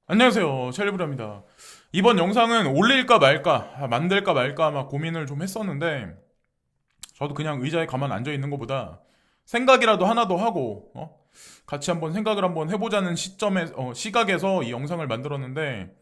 안녕하세요. 첼리브라입니다. 이번 영상은 올릴까 말까, 만들까 말까 막 고민을 좀 했었는데, 저도 그냥 의자에 가만 앉아 있는 것보다 생각이라도 하나 더 하고, 같이 한번 생각을 한번 해보자는 시각에서 이 영상을 만들었는데,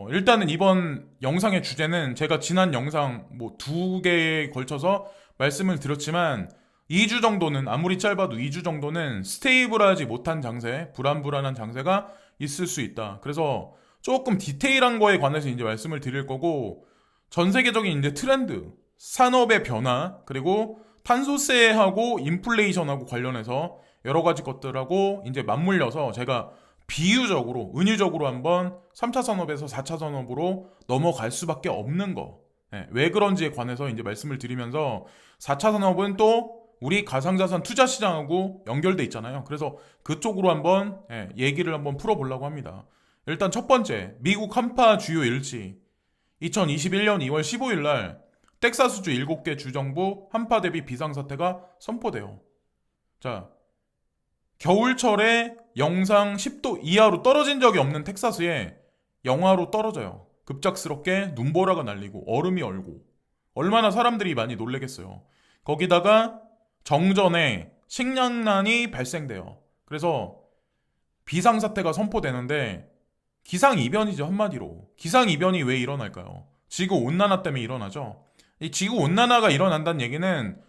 일단은 이번 영상의 주제는 제가 지난 영상 뭐 두 개에 걸쳐서 말씀을 드렸지만, 2주 정도는, 아무리 짧아도 2주 정도는 스테이블하지 못한 장세, 불안불안한 장세가 있을 수 있다. 그래서 조금 디테일한 거에 관해서 이제 말씀을 드릴 거고, 전 세계적인 이제 트렌드, 산업의 변화, 그리고 탄소세하고 인플레이션하고 관련해서 여러 가지 것들하고 이제 맞물려서 제가 비유적으로, 은유적으로 한번 3차 산업에서 4차 산업으로 넘어갈 수밖에 없는 거. 왜 그런지에 관해서 이제 말씀을 드리면서 4차 산업은 또 우리 가상자산 투자 시장하고 연결돼 있잖아요. 그래서 그쪽으로 한번 얘기를 한번 풀어보려고 합니다. 일단 첫 번째, 미국 한파 주요 일지. 2021년 2월 15일 날 텍사스주 7개 주정부 한파 대비 비상사태가 선포돼요. 자, 겨울철에 영상 10도 이하로 떨어진 적이 없는 텍사스에 영하로 떨어져요. 급작스럽게 눈보라가 날리고 얼음이 얼고 얼마나 사람들이 많이 놀래겠어요. 거기다가 정전에 식량난이 발생돼요. 그래서 비상사태가 선포되는데 기상이변이죠, 한마디로. 기상이변이 왜 일어날까요? 지구온난화 때문에 일어나죠. 이 지구온난화가 일어난다는 얘기는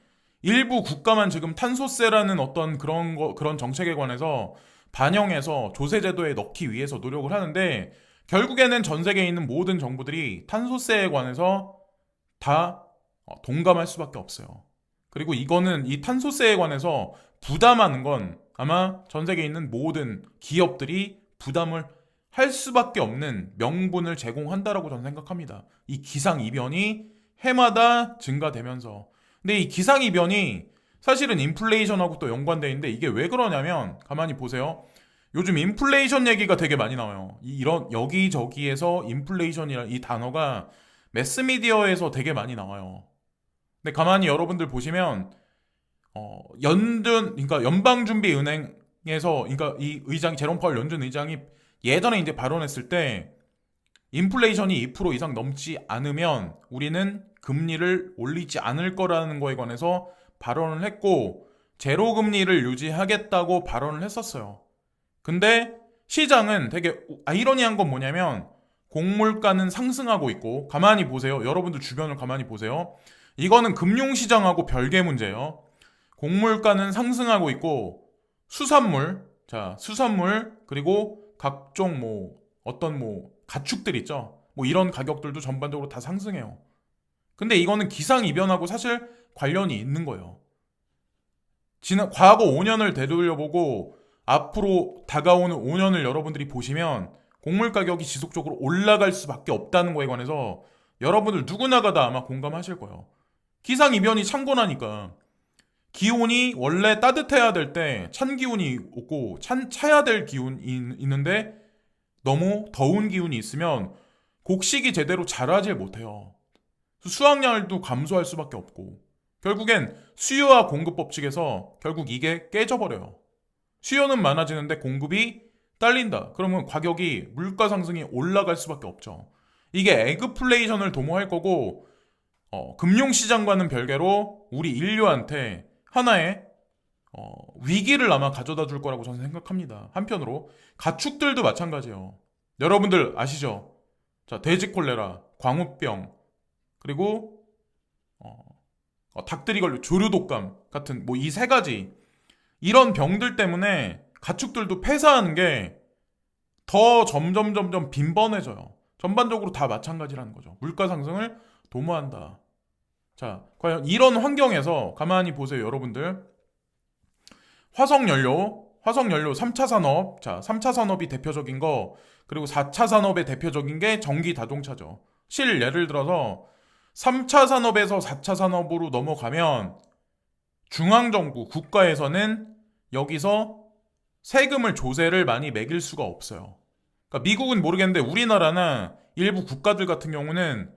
일부 국가만 지금 탄소세라는 어떤 그런 정책에 관해서 반영해서 조세제도에 넣기 위해서 노력을 하는데, 결국에는 전 세계에 있는 모든 정부들이 탄소세에 관해서 다 동감할 수밖에 없어요. 그리고 이거는 이 탄소세에 관해서 부담하는 건 아마 전 세계에 있는 모든 기업들이 부담을 할 수밖에 없는 명분을 제공한다라고 저는 생각합니다. 이 기상이변이 해마다 증가되면서. 근데 이 기상이변이 사실은 인플레이션하고 또 연관되어 있는데, 이게 왜 그러냐면 가만히 보세요. 요즘 인플레이션 얘기가 되게 많이 나와요. 이런 여기저기에서 인플레이션이라는 이 단어가 매스미디어에서 되게 많이 나와요. 근데 가만히 여러분들 보시면 그러니까 연방준비은행에서, 그러니까 이 의장이 제롬 파월 연준 의장이 예전에 이제 발언했을 때 인플레이션이 2% 이상 넘지 않으면 우리는 금리를 올리지 않을 거라는 거에 관해서 발언을 했고, 제로 금리를 유지하겠다고 발언을 했었어요. 근데 시장은 되게 아이러니한 건 뭐냐면, 곡물가는 상승하고 있고, 가만히 보세요. 여러분들 주변을 가만히 보세요. 이거는 금융시장하고 별개 문제예요. 곡물가는 상승하고 있고, 수산물, 그리고 각종 어떤 가축들 있죠. 이런 가격들도 전반적으로 다 상승해요. 근데 이거는 기상이변하고 사실 관련이 있는 거예요. 과거 5년을 되돌려보고 앞으로 다가오는 5년을 여러분들이 보시면 곡물 가격이 지속적으로 올라갈 수밖에 없다는 거에 관해서 여러분들 누구나가 다 아마 공감하실 거예요. 기상이변이 창곤하니까 기온이 원래 따뜻해야 될 때 찬 기운이 오고 차야 될 기운이 있는데 너무 더운 기운이 있으면 곡식이 제대로 자라질 못해요. 수확량도 감소할 수밖에 없고, 결국엔 수요와 공급 법칙에서 결국 이게 깨져버려요. 수요는 많아지는데 공급이 딸린다. 그러면 가격이, 물가 상승이 올라갈 수밖에 없죠. 이게 에그플레이션을 도모할 거고, 금융시장과는 별개로 우리 인류한테 하나의 위기를 아마 가져다 줄 거라고 저는 생각합니다. 한편으로 가축들도 마찬가지예요. 여러분들 아시죠? 자, 돼지 콜레라, 광우병, 그리고 닭들이 걸려 조류독감 같은 이 세 가지, 이런 병들 때문에 가축들도 폐사하는 게 더 점점 빈번해져요. 전반적으로 다 마찬가지라는 거죠. 물가 상승을 도모한다. 자, 과연 이런 환경에서 가만히 보세요, 여러분들. 화석연료 3차 산업. 자, 3차 산업이 대표적인 거, 그리고 4차 산업의 대표적인 게 전기 자동차죠. 예를 들어서 3차 산업에서 4차 산업으로 넘어가면 중앙정부, 국가에서는 여기서 세금을, 조세를 많이 매길 수가 없어요. 그러니까 미국은 모르겠는데 우리나라나 일부 국가들 같은 경우는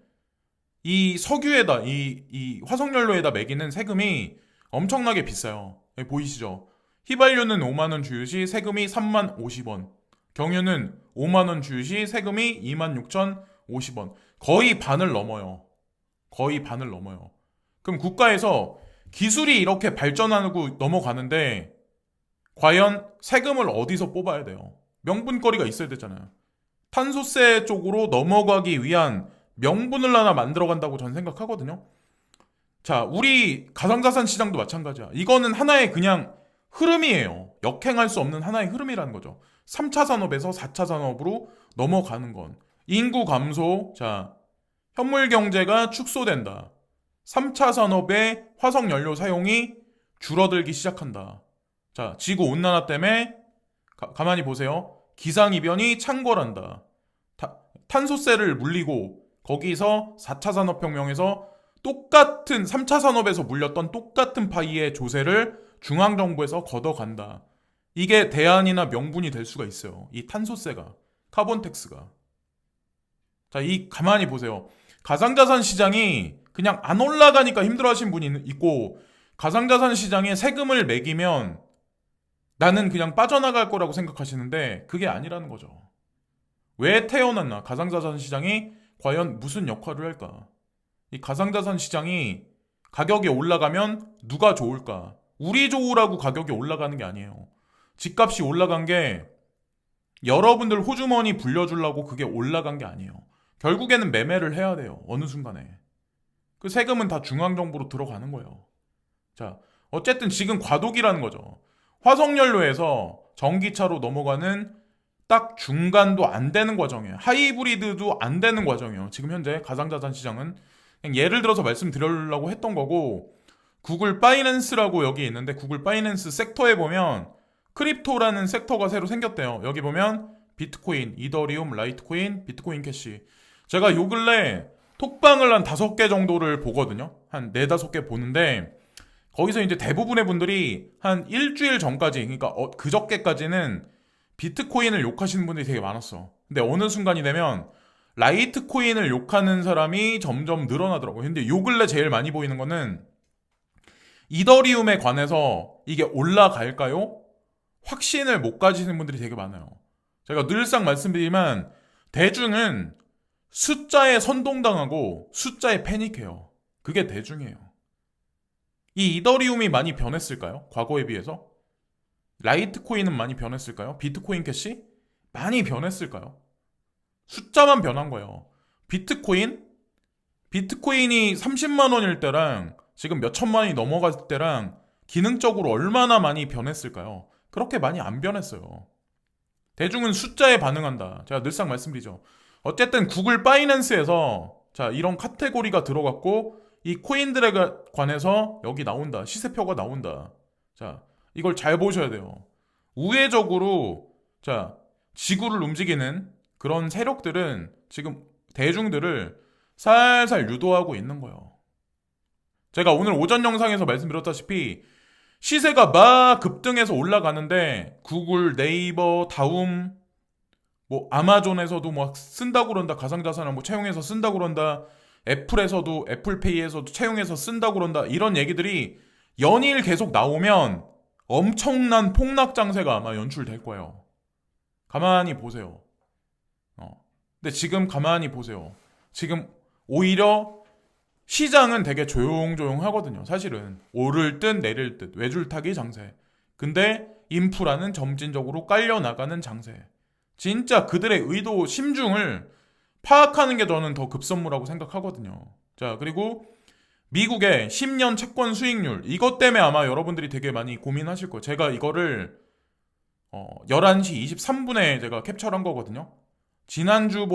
이 석유에다, 이 화석연료에다 매기는 세금이 엄청나게 비싸요. 여기 보이시죠? 휘발유는 5만원 주유시 세금이 3만 50원. 경유는 5만원 주유 시 세금이 26,050원. 거의 반을 넘어요. 거의 반을 넘어요. 그럼 국가에서 기술이 이렇게 발전하고 넘어가는데 과연 세금을 어디서 뽑아야 돼요? 명분거리가 있어야 되잖아요. 탄소세 쪽으로 넘어가기 위한 명분을 하나 만들어간다고 저는 생각하거든요. 자, 우리 가상자산 시장도 마찬가지야. 이거는 하나의 그냥 흐름이에요. 역행할 수 없는 하나의 흐름이라는 거죠. 3차 산업에서 4차 산업으로 넘어가는 건. 인구 감소, 자, 현물 경제가 축소된다. 3차 산업의 화석 연료 사용이 줄어들기 시작한다. 자, 지구 온난화 때문에 가만히 보세요. 기상이변이 창궐한다. 탄소세를 물리고 거기서 4차 산업혁명에서 똑같은 3차 산업에서 물렸던 똑같은 파이의 조세를 중앙정부에서 걷어간다. 이게 대안이나 명분이 될 수가 있어요. 이 탄소세가, 카본텍스가. 자, 이 가만히 보세요. 가상자산 시장이 그냥 안 올라가니까 힘들어하시는 분이 있고, 가상자산 시장에 세금을 매기면 나는 그냥 빠져나갈 거라고 생각하시는데 그게 아니라는 거죠. 왜 태어났나? 가상자산 시장이 과연 무슨 역할을 할까? 이 가상자산 시장이 가격이 올라가면 누가 좋을까? 우리 좋으라고 가격이 올라가는 게 아니에요. 집값이 올라간 게 여러분들 호주머니 불려주려고 그게 올라간 게 아니에요. 결국에는 매매를 해야 돼요. 어느 순간에. 그 세금은 다 중앙정부로 들어가는 거예요. 자, 어쨌든 지금 과도기라는 거죠. 화석연료에서 전기차로 넘어가는 딱 중간도 안 되는 과정이에요. 하이브리드도 안 되는 과정이에요. 지금 현재 가상자산 시장은 그냥 예를 들어서 말씀드리려고 했던 거고, 구글 파이낸스라고 여기 있는데 구글 파이낸스 섹터에 보면 크립토라는 섹터가 새로 생겼대요. 여기 보면 비트코인, 이더리움, 라이트코인, 비트코인 캐시. 제가 요 근래 톡방을 한 5개 정도를 보거든요. 한 4, 5개 보는데 거기서 이제 대부분의 분들이 한 일주일 전까지, 그러니까 그저께까지는 비트코인을 욕하시는 분들이 되게 많았어. 근데 어느 순간이 되면 라이트코인을 욕하는 사람이 점점 늘어나더라고요. 근데 요 근래 제일 많이 보이는 거는 이더리움에 관해서 이게 올라갈까요? 확신을 못 가지는 분들이 되게 많아요. 제가 늘상 말씀드리지만 대중은 숫자에 선동당하고 숫자에 패닉해요. 그게 대중이에요. 이 이더리움이 많이 변했을까요? 과거에 비해서? 라이트코인은 많이 변했을까요? 비트코인 캐시? 많이 변했을까요? 숫자만 변한 거예요. 비트코인이 30만 원일 때랑 지금 몇 천만 원이 넘어갈 때랑 기능적으로 얼마나 많이 변했을까요? 그렇게 많이 안 변했어요. 대중은 숫자에 반응한다. 제가 늘상 말씀드리죠. 어쨌든 구글 파이낸스에서 자, 이런 카테고리가 들어갔고 이 코인들에 관해서 여기 나온다. 시세표가 나온다. 자, 이걸 잘 보셔야 돼요. 우회적으로 자, 지구를 움직이는 그런 세력들은 지금 대중들을 살살 유도하고 있는 거예요. 제가 오늘 오전 영상에서 말씀드렸다시피 시세가 막 급등해서 올라가는데 구글, 네이버, 다움, 뭐 아마존에서도 막 쓴다고 그런다. 가상자산을 뭐 채용해서 쓴다고 그런다. 애플에서도 애플페이에서도 채용해서 쓴다고 그런다. 이런 얘기들이 연일 계속 나오면 엄청난 폭락 장세가 아마 연출될 거예요. 가만히 보세요. 근데 지금 가만히 보세요. 지금 오히려 시장은 되게 조용조용하거든요. 사실은 오를 듯 내릴 듯 외줄타기 장세. 근데 인프라는 점진적으로 깔려나가는 장세. 진짜 그들의 의도 심중을 파악하는 게 저는 더 급선무라고 생각하거든요. 자, 그리고 미국의 10년 채권 수익률, 이것 때문에 아마 여러분들이 되게 많이 고민하실 거예요. 제가 이거를 11시 23분에 제가 캡처한 거거든요. 지난주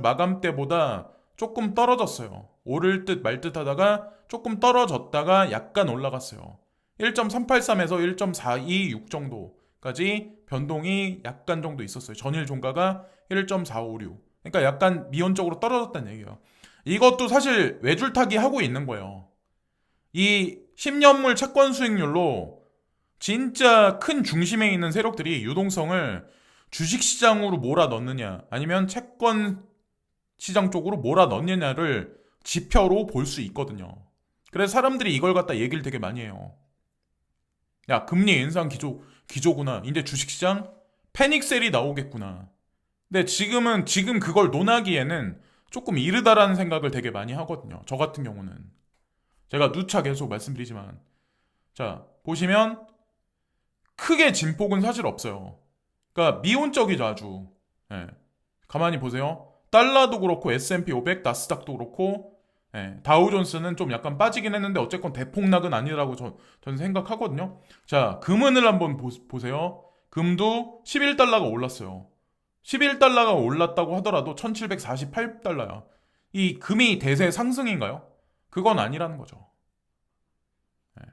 마감 때보다 조금 떨어졌어요. 오를 듯 말 듯 하다가 조금 떨어졌다가 약간 올라갔어요. 1.383에서 1.426 정도까지 변동이 약간 정도 있었어요. 전일 종가가 1.456. 그러니까 약간 미온적으로 떨어졌다는 얘기예요. 이것도 사실 외줄타기 하고 있는 거예요. 이 10년물 채권 수익률로 진짜 큰 중심에 있는 세력들이 유동성을 주식시장으로 몰아넣느냐 아니면 채권 시장 쪽으로 몰아넣느냐를 지표로 볼 수 있거든요. 그래서 사람들이 이걸 갖다 얘기를 되게 많이 해요. 야, 금리 인상 기조구나. 이제 주식시장 패닉셀이 나오겠구나. 근데 지금 그걸 논하기에는 조금 이르다라는 생각을 되게 많이 하거든요. 저 같은 경우는. 제가 누차 계속 말씀드리지만. 자, 보시면 크게 진폭은 사실 없어요. 그러니까 미온적이죠, 아주. 예. 가만히 보세요. 달러도 그렇고 S&P 500, 나스닥도 그렇고 다우존스는 좀 약간 빠지긴 했는데 어쨌건 대폭락은 아니라고 저는 생각하거든요. 자, 금은을 한번 보세요. 금도 11달러가 올랐어요. 11달러가 올랐다고 하더라도 1748달러야. 이 금이 대세 상승인가요? 그건 아니라는 거죠. 네.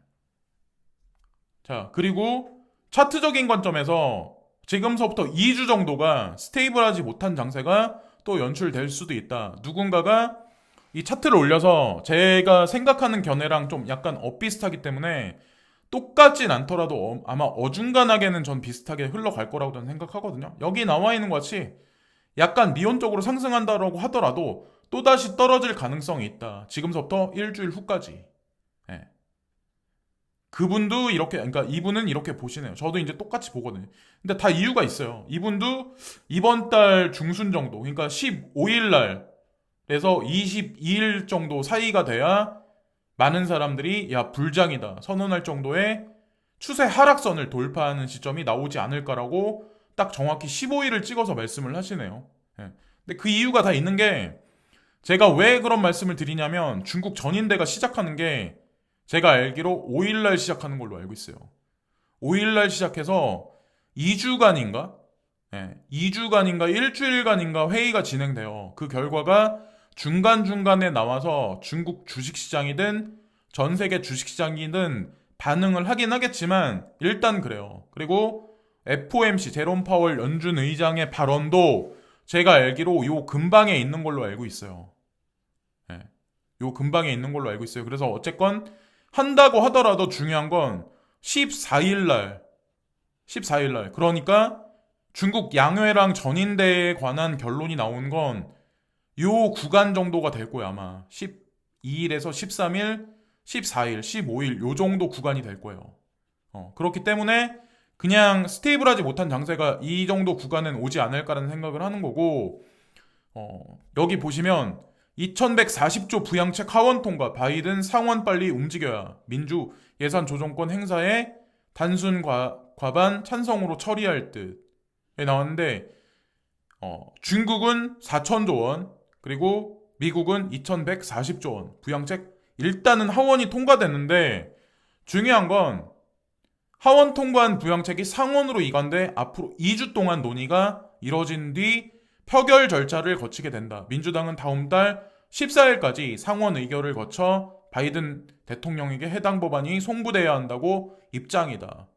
자, 그리고 차트적인 관점에서 지금서부터 2주 정도가 스테이블하지 못한 장세가 또 연출될 수도 있다. 누군가가 이 차트를 올려서 제가 생각하는 견해랑 좀 약간 엇비슷하기 때문에 똑같진 않더라도 아마 어중간하게는 전 비슷하게 흘러갈 거라고 저는 생각하거든요. 여기 나와 있는 것 같이 약간 미온적으로 상승한다라고 하더라도 또다시 떨어질 가능성이 있다. 지금서부터 일주일 후까지. 예. 그분도 이렇게, 그러니까 이분은 이렇게 보시네요. 저도 이제 똑같이 보거든요. 근데 다 이유가 있어요. 이분도 이번 달 중순 정도, 그러니까 15일 날에서 22일 정도 사이가 돼야 많은 사람들이 야 불장이다 선언할 정도의 추세 하락선을 돌파하는 시점이 나오지 않을까라고 딱 정확히 15일을 찍어서 말씀을 하시네요. 예. 근데 그 이유가 다 있는 게 제가 왜 그런 말씀을 드리냐면 중국 전인대가 시작하는 게 제가 알기로 5일날 시작하는 걸로 알고 있어요. 5일날 시작해서 2주간인가? 2주간인가 일주일간인가 회의가 진행돼요. 그 결과가 중간중간에 나와서 중국 주식시장이든 전 세계 주식시장이든 반응을 하긴 하겠지만 일단 그래요. 그리고 FOMC 제롬 파월 연준 의장의 발언도 제가 알기로 요 근방에 있는 걸로 알고 있어요. 요 근방에 있는 걸로 알고 있어요. 그래서 어쨌건 한다고 하더라도 중요한 건 14일 날 그러니까 중국 양회랑 전인대에 관한 결론이 나온 건 요 구간 정도가 될 거예요. 아마 12일에서 13일, 14일, 15일 요 정도 구간이 될 거예요. 그렇기 때문에 그냥 스테이블하지 못한 장세가 이 정도 구간은 오지 않을까라는 생각을 하는 거고 여기 보시면 2140조 부양책 하원 통과 바이든 상원 빨리 움직여야 민주 예산 조정권 행사에 단순 과반 찬성으로 처리할 듯에 나왔는데 중국은 4천조 원 그리고 미국은 2140조 원 부양책 일단은 하원이 통과됐는데 중요한 건 하원 통과한 부양책이 상원으로 이관돼 앞으로 2주 동안 논의가 이뤄진 뒤 표결 절차를 거치게 된다. 민주당은 다음 달 14일까지 상원 의결을 거쳐 바이든 대통령에게 해당 법안이 송부돼야 한다고 입장이다.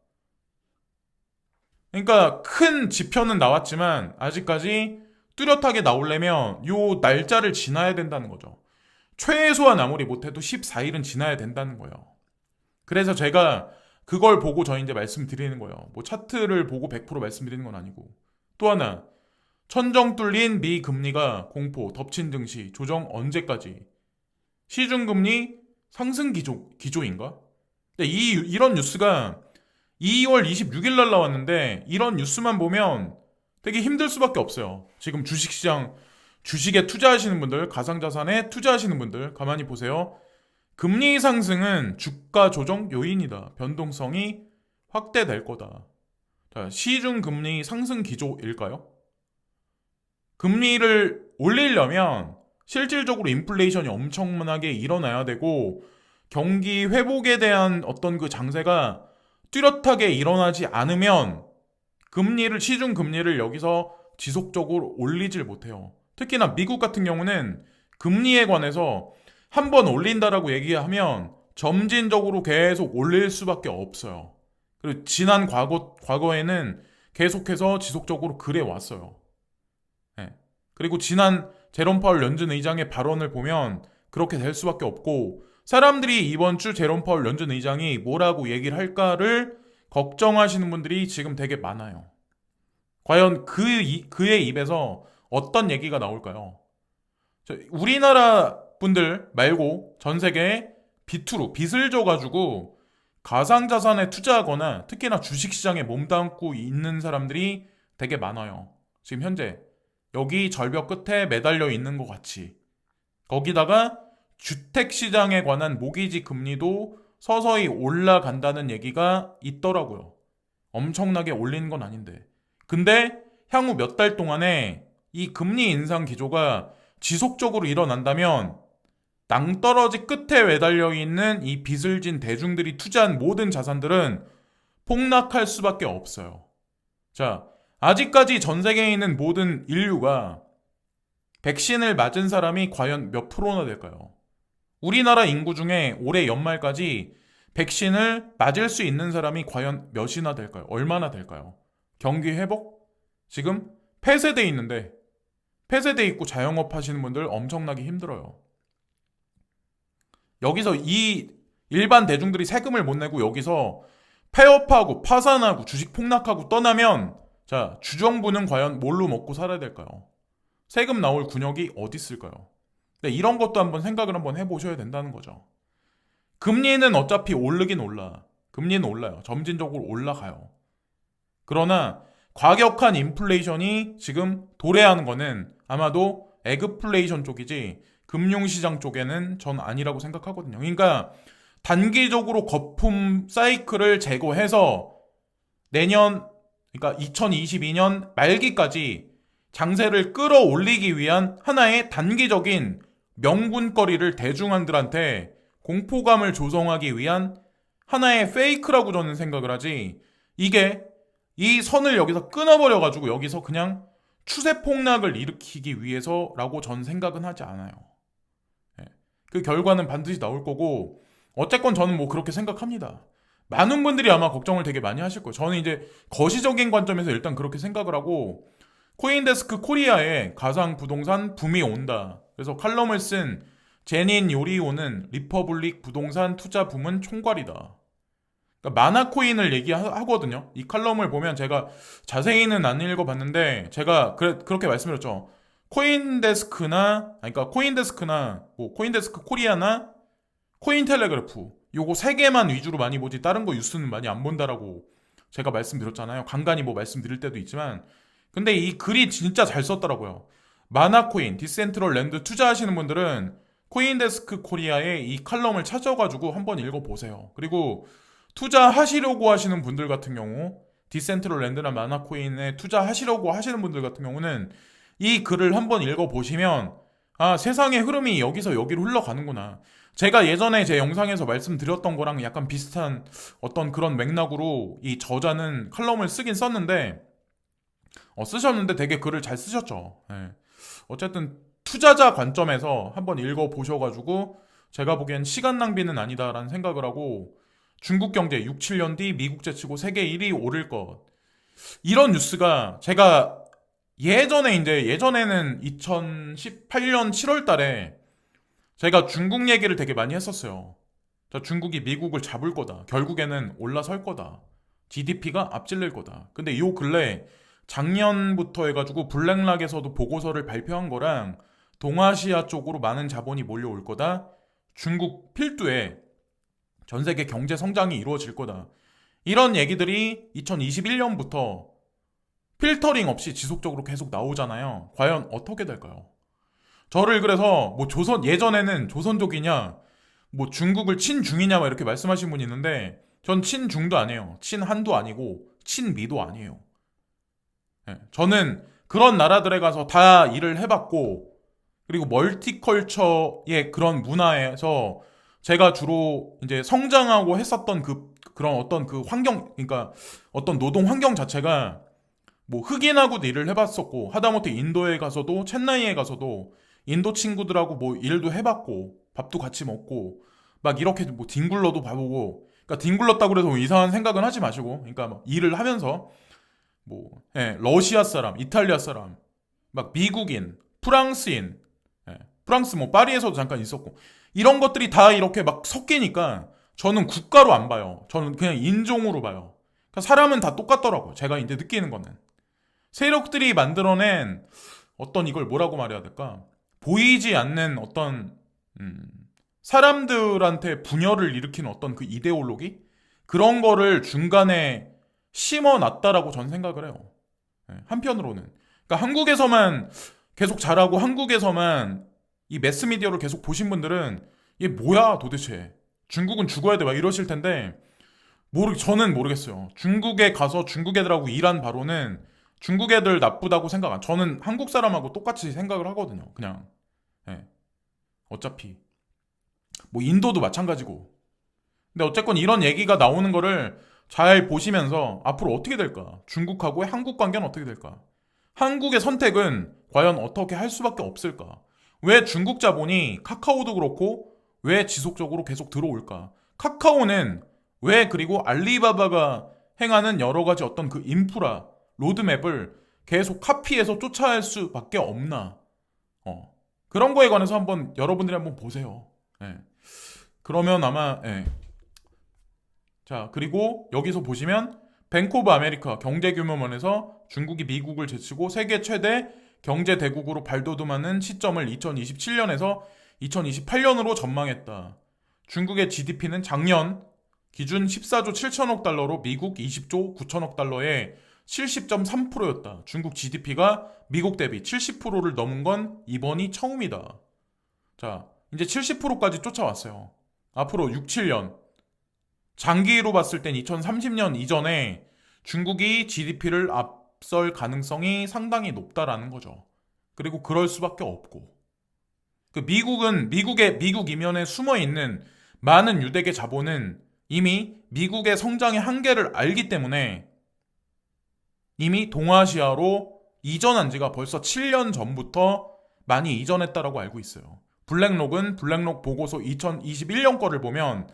그러니까 큰 지표는 나왔지만 아직까지 뚜렷하게 나오려면 요 날짜를 지나야 된다는 거죠. 최소한 아무리 못해도 14일은 지나야 된다는 거예요. 그래서 제가 그걸 보고 저 이제 말씀드리는 거예요. 뭐 차트를 보고 100% 말씀드리는 건 아니고. 또 하나, 천정 뚫린 미 금리가 공포, 덮친 증시, 조정 언제까지? 시중금리 상승 기조인가? 근데 이런 뉴스가 2월 26일 날 나왔는데 이런 뉴스만 보면 되게 힘들 수밖에 없어요. 지금 주식시장, 주식에 투자하시는 분들, 가상자산에 투자하시는 분들 가만히 보세요. 금리 상승은 주가 조정 요인이다. 변동성이 확대될 거다. 자, 시중 금리 상승 기조일까요? 금리를 올리려면 실질적으로 인플레이션이 엄청나게 일어나야 되고 경기 회복에 대한 어떤 그 장세가 뚜렷하게 일어나지 않으면 시중 금리를 여기서 지속적으로 올리질 못해요. 특히나 미국 같은 경우는 금리에 관해서 한번 올린다라고 얘기하면 점진적으로 계속 올릴 수밖에 없어요. 그리고 지난 과거에는 계속해서 지속적으로 그래 왔어요. 그리고 지난 제롬 파월 연준 의장의 발언을 보면 그렇게 될 수밖에 없고 사람들이 이번 주 제롬 파월 연준 의장이 뭐라고 얘기를 할까를 걱정하시는 분들이 지금 되게 많아요. 과연 그의 입에서 어떤 얘기가 나올까요? 우리나라 분들 말고 전 세계에 빚을 져가지고 가상자산에 투자하거나 특히나 주식시장에 몸담고 있는 사람들이 되게 많아요. 지금 현재 여기 절벽 끝에 매달려 있는 것 같이. 거기다가 주택시장에 관한 모기지 금리도 서서히 올라간다는 얘기가 있더라고요. 엄청나게 올리는 건 아닌데. 근데 향후 몇 달 동안에 이 금리 인상 기조가 지속적으로 일어난다면 낭떠러지 끝에 매달려 있는 이 빚을 진 대중들이 투자한 모든 자산들은 폭락할 수밖에 없어요. 자, 아직까지 전 세계에 있는 모든 인류가 백신을 맞은 사람이 과연 몇 프로나 될까요? 우리나라 인구 중에 올해 연말까지 백신을 맞을 수 있는 사람이 과연 몇이나 될까요? 얼마나 될까요? 경기 회복? 지금 폐쇄돼 있는데, 폐쇄돼 있고 자영업 하시는 분들 엄청나게 힘들어요. 여기서 이 일반 대중들이 세금을 못 내고 여기서 폐업하고 파산하고 주식 폭락하고 떠나면, 자, 주정부는 과연 뭘로 먹고 살아야 될까요? 세금 나올 군역이 어디 있을까요? 네, 이런 것도 한번 생각을 한번 해보셔야 된다는 거죠. 금리는 어차피 오르긴 올라. 금리는 올라요. 점진적으로 올라가요. 그러나 과격한 인플레이션이 지금 도래하는 거는 아마도 에그플레이션 쪽이지 금융시장 쪽에는 전 아니라고 생각하거든요. 그러니까 단기적으로 거품 사이클을 제거해서 내년, 그러니까 2022년 말기까지 장세를 끌어올리기 위한 하나의 단기적인 명분거리를 대중한들한테 공포감을 조성하기 위한 하나의 페이크라고 저는 생각을 하지, 이게 이 선을 여기서 끊어버려가지고 여기서 그냥 추세 폭락을 일으키기 위해서라고 전 생각은 하지 않아요. 그 결과는 반드시 나올 거고, 어쨌건 저는 뭐 그렇게 생각합니다. 많은 분들이 아마 걱정을 되게 많이 하실 거예요. 저는 이제 거시적인 관점에서 일단 그렇게 생각을 하고, 코인데스크 코리아에 가상 부동산 붐이 온다. 그래서 칼럼을 쓴 제닌 요리오는 리퍼블릭 부동산 투자 붐은 총괄이다. 그러니까 마나코인을 얘기하거든요. 이 칼럼을 보면 제가 자세히는 안 읽어봤는데 제가 그렇게 말씀드렸죠. 코인데스크나 뭐 코인데스크 코리아나 코인텔레그래프 요거 세 개만 위주로 많이 보지 다른 거 뉴스는 많이 안 본다라고 제가 말씀드렸잖아요. 간간히 뭐 말씀드릴 때도 있지만, 근데 이 글이 진짜 잘 썼더라고요. 마나코인, 디센트럴랜드 투자하시는 분들은 코인데스크 코리아의 이 칼럼을 찾아가지고 한번 읽어보세요. 그리고 투자하시려고 하시는 분들 같은 경우, 디센트럴랜드나 마나코인에 투자하시려고 하시는 분들 같은 경우는 이 글을 한번 읽어보시면, 아, 세상의 흐름이 여기서 여기로 흘러가는구나. 제가 예전에 제 영상에서 말씀드렸던 거랑 약간 비슷한 어떤 그런 맥락으로 이 저자는 칼럼을 쓰긴 썼는데, 쓰셨는데 되게 글을 잘 쓰셨죠. 예. 어쨌든 투자자 관점에서 한번 읽어보셔가지고 제가 보기엔 시간 낭비는 아니다라는 생각을 하고, 중국 경제 6, 7년 뒤 미국 제치고 세계 1위 오를 것, 이런 뉴스가 제가 예전에는 2018년 7월 달에 제가 중국 얘기를 되게 많이 했었어요. 자, 중국이 미국을 잡을 거다. 결국에는 올라설 거다. GDP가 앞질릴 거다. 근데 요 근래 작년부터 해가지고 블랙락에서도 보고서를 발표한 거랑 동아시아 쪽으로 많은 자본이 몰려올 거다. 중국 필두에 전 세계 경제 성장이 이루어질 거다. 이런 얘기들이 2021년부터 필터링 없이 지속적으로 계속 나오잖아요. 과연 어떻게 될까요? 저를 그래서 뭐 예전에는 조선족이냐, 뭐 중국을 친중이냐 막 이렇게 말씀하신 분이 있는데, 전 친중도 아니에요. 친한도 아니고 친미도 아니에요. 저는 그런 나라들에 가서 다 일을 해봤고, 그리고 멀티컬처의 그런 문화에서 제가 주로 이제 성장하고 했었던 그런 어떤 그 환경, 그러니까 어떤 노동 환경 자체가 뭐 흑인하고도 일을 해봤었고, 하다못해 인도에 가서도, 첸나이에 가서도 인도 친구들하고 뭐 일도 해봤고, 밥도 같이 먹고, 막 이렇게 뭐 뒹굴러도 봐보고, 그러니까 뒹굴렀다고 해서 뭐 이상한 생각은 하지 마시고, 그러니까 막 일을 하면서 뭐, 러시아 사람, 이탈리아 사람, 막 미국인, 프랑스인, 프랑스 뭐 파리에서도 잠깐 있었고, 이런 것들이 다 이렇게 막 섞이니까 저는 국가로 안 봐요. 저는 그냥 인종으로 봐요. 그러니까 사람은 다 똑같더라고요. 제가 이제 느끼는 거는. 세력들이 만들어낸 어떤, 이걸 뭐라고 말해야 될까? 보이지 않는 어떤 사람들한테 분열을 일으키는 어떤 그 이데올로기? 그런 거를 중간에 심어놨다라고 전 생각을 해요. 한편으로는. 그러니까 한국에서만 계속 잘하고 한국에서만 이 매스미디어를 계속 보신 분들은 이게 뭐야 도대체. 중국은 죽어야 돼 막 이러실 텐데 저는 모르겠어요. 중국에 가서 중국 애들하고 일한 바로는 중국 애들 나쁘다고 생각 안. 저는 한국 사람하고 똑같이 생각을 하거든요. 그냥 예. 어차피 뭐 인도도 마찬가지고. 근데 어쨌건 이런 얘기가 나오는 거를 잘 보시면서 앞으로 어떻게 될까? 중국하고의 한국 관계는 어떻게 될까? 한국의 선택은 과연 어떻게 할 수밖에 없을까? 왜 중국 자본이 카카오도 그렇고 왜 지속적으로 계속 들어올까? 카카오는 왜 그리고 알리바바가 행하는 여러 가지 어떤 그 인프라, 로드맵을 계속 카피해서 쫓아갈 수밖에 없나? 그런 거에 관해서 한번 여러분들이 한번 보세요. 예. 그러면 아마 자, 그리고 여기서 보시면 뱅크 오브 아메리카 경제규모면에서 중국이 미국을 제치고 세계 최대 경제 대국으로 발돋움하는 시점을 2027년에서 2028년으로 전망했다. 중국의 GDP는 작년 기준 14조 7천억 달러로 미국 20조 9천억 달러의 70.3%였다. 중국 GDP가 미국 대비 70%를 넘은 건 이번이 처음이다. 자, 이제 70%까지 쫓아왔어요. 앞으로 6, 7년. 장기로 봤을 땐 2030년 이전에 중국이 GDP를 앞설 가능성이 상당히 높다라는 거죠. 그리고 그럴 수밖에 없고. 미국 이면에 숨어 있는 많은 유대계 자본은 이미 미국의 성장의 한계를 알기 때문에 이미 동아시아로 이전한 지가 벌써 7년 전부터 많이 이전했다라고 알고 있어요. 블랙록 보고서 2021년 거를 보면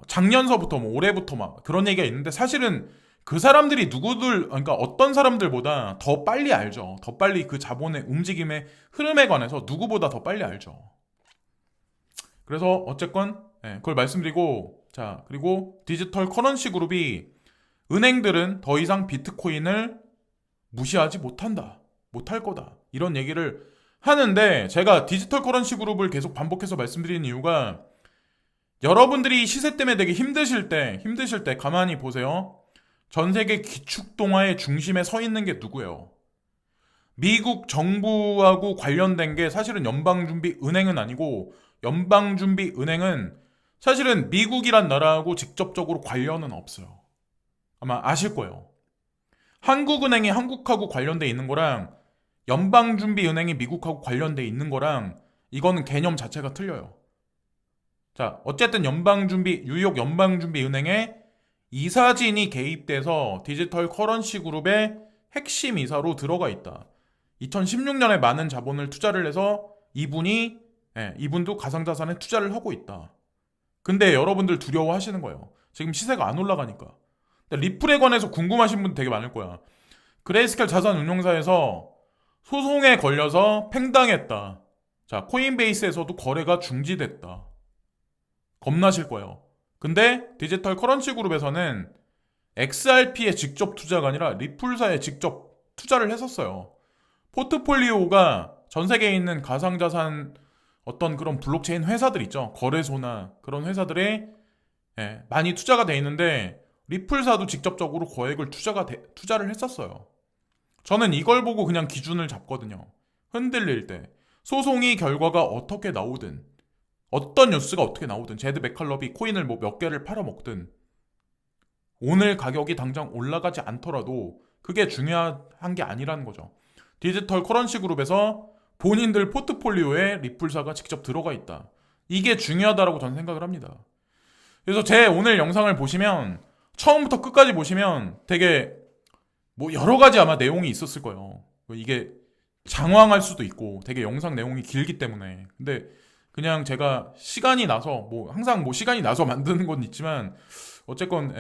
작년서부터 뭐 올해부터 막 그런 얘기가 있는데 사실은 그 사람들이 그러니까 어떤 사람들보다 더 빨리 알죠. 더 빨리 그 자본의 움직임의 흐름에 관해서 누구보다 더 빨리 알죠. 그래서 어쨌건 그걸 말씀드리고, 자, 그리고 디지털 커런시 그룹이 은행들은 더 이상 비트코인을 무시하지 못할 거다 이런 얘기를 하는데, 제가 디지털 커런시 그룹을 계속 반복해서 말씀드리는 이유가 여러분들이 시세 때문에 되게 힘드실 때 가만히 보세요. 전 세계 기축동화의 중심에 서 있는 게 누구예요? 미국 정부하고 관련된 게 사실은 연방준비은행은 아니고, 연방준비은행은 사실은 미국이란 나라하고 직접적으로 관련은 없어요. 아마 아실 거예요. 한국은행이 한국하고 관련돼 있는 거랑 연방준비은행이 미국하고 관련돼 있는 거랑 이거는 개념 자체가 틀려요. 자, 어쨌든 뉴욕 연방준비은행에 이사진이 개입돼서 디지털 커런시 그룹의 핵심 이사로 들어가 있다. 2016년에 많은 자본을 투자를 해서 이분도 가상자산에 투자를 하고 있다. 근데 여러분들 두려워하시는 거예요. 지금 시세가 안 올라가니까. 리플에 관해서 궁금하신 분 되게 많을 거야. 그레이스켈 자산운용사에서 소송에 걸려서 팽당했다. 자, 코인베이스에서도 거래가 중지됐다. 겁나실 거예요. 근데 디지털 커런시 그룹에서는 XRP에 직접 투자가 아니라 리플사에 직접 투자를 했었어요. 포트폴리오가 전 세계에 있는 가상자산 어떤 그런 블록체인 회사들 있죠. 거래소나 그런 회사들에 많이 투자가 돼 있는데 리플사도 직접적으로 거액을 투자를 했었어요. 저는 이걸 보고 그냥 기준을 잡거든요. 흔들릴 때. 소송이 결과가 어떻게 나오든 어떤 뉴스가 어떻게 나오든 제드 맥칼럽이 코인을 뭐 몇 개를 팔아먹든 오늘 가격이 당장 올라가지 않더라도 그게 중요한 게 아니라는 거죠. 디지털 커런시 그룹에서 본인들 포트폴리오에 리플사가 직접 들어가 있다. 이게 중요하다라고 저는 생각을 합니다. 그래서 제 오늘 영상을 보시면 처음부터 끝까지 보시면 되게 뭐 여러 가지 아마 내용이 있었을 거예요. 이게 장황할 수도 있고 되게 영상 내용이 길기 때문에. 근데 그냥 제가 시간이 나서 뭐 항상 뭐 시간이 나서 만드는 건 있지만 어쨌건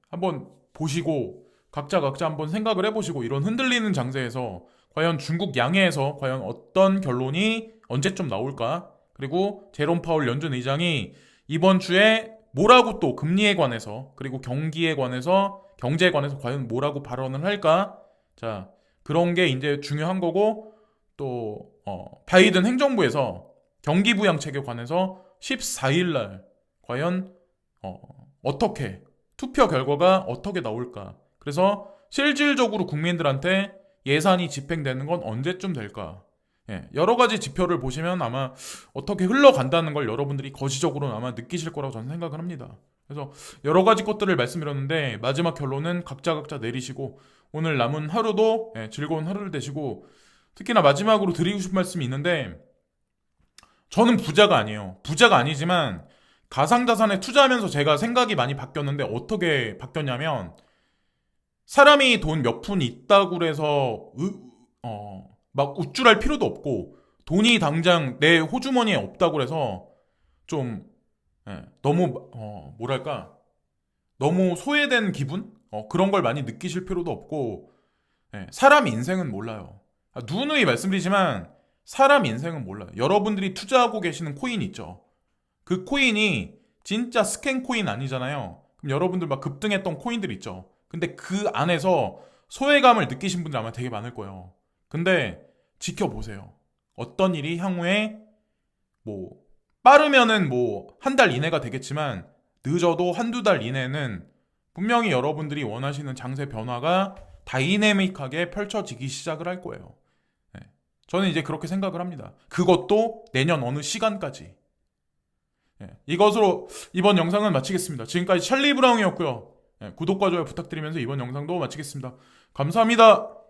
한번 보시고 각자 한번 생각을 해보시고 이런 흔들리는 장세에서 과연 중국 양해에서 과연 어떤 결론이 언제쯤 나올까? 그리고 제롬 파월 연준 의장이 이번 주에 뭐라고 또 금리에 관해서 그리고 경제에 관해서 과연 뭐라고 발언을 할까? 자, 그런 게 이제 중요한 거고 또 바이든 행정부에서 경기 부양책에 관해서 14일 날 과연 어떻게 투표 결과가 어떻게 나올까? 그래서 실질적으로 국민들한테 예산이 집행되는 건 언제쯤 될까? 예, 여러 가지 지표를 보시면 아마 어떻게 흘러간다는 걸 여러분들이 거시적으로는 아마 느끼실 거라고 저는 생각을 합니다. 그래서 여러 가지 것들을 말씀드렸는데 마지막 결론은 각자 내리시고 오늘 남은 하루도 즐거운 하루를 되시고 특히나 마지막으로 드리고 싶은 말씀이 있는데 저는 부자가 아니에요. 부자가 아니지만 가상자산에 투자하면서 제가 생각이 많이 바뀌었는데 어떻게 바뀌었냐면 사람이 돈 몇 푼 있다고 해서 막 우쭐할 필요도 없고 돈이 당장 내 호주머니에 없다고 해서 좀 너무 뭐랄까 너무 소외된 기분? 그런 걸 많이 느끼실 필요도 없고 사람 인생은 몰라요. 누누이 말씀드리지만 사람 인생은 몰라요. 여러분들이 투자하고 계시는 코인 있죠. 그 코인이 진짜 스캔 코인 아니잖아요. 그럼 여러분들 막 급등했던 코인들 있죠. 근데 그 안에서 소외감을 느끼신 분들 아마 되게 많을 거예요. 근데 지켜보세요. 어떤 일이 향후에 뭐 빠르면은 뭐 한 달 이내가 되겠지만 늦어도 한두 달 이내는 분명히 여러분들이 원하시는 장세 변화가 다이내믹하게 펼쳐지기 시작을 할 거예요. 네. 저는 이제 그렇게 생각을 합니다. 그것도 내년 어느 시간까지. 네. 이것으로 이번 영상은 마치겠습니다. 지금까지 찰리 브라운이었고요. 구독과 좋아요 부탁드리면서 이번 영상도 마치겠습니다. 감사합니다.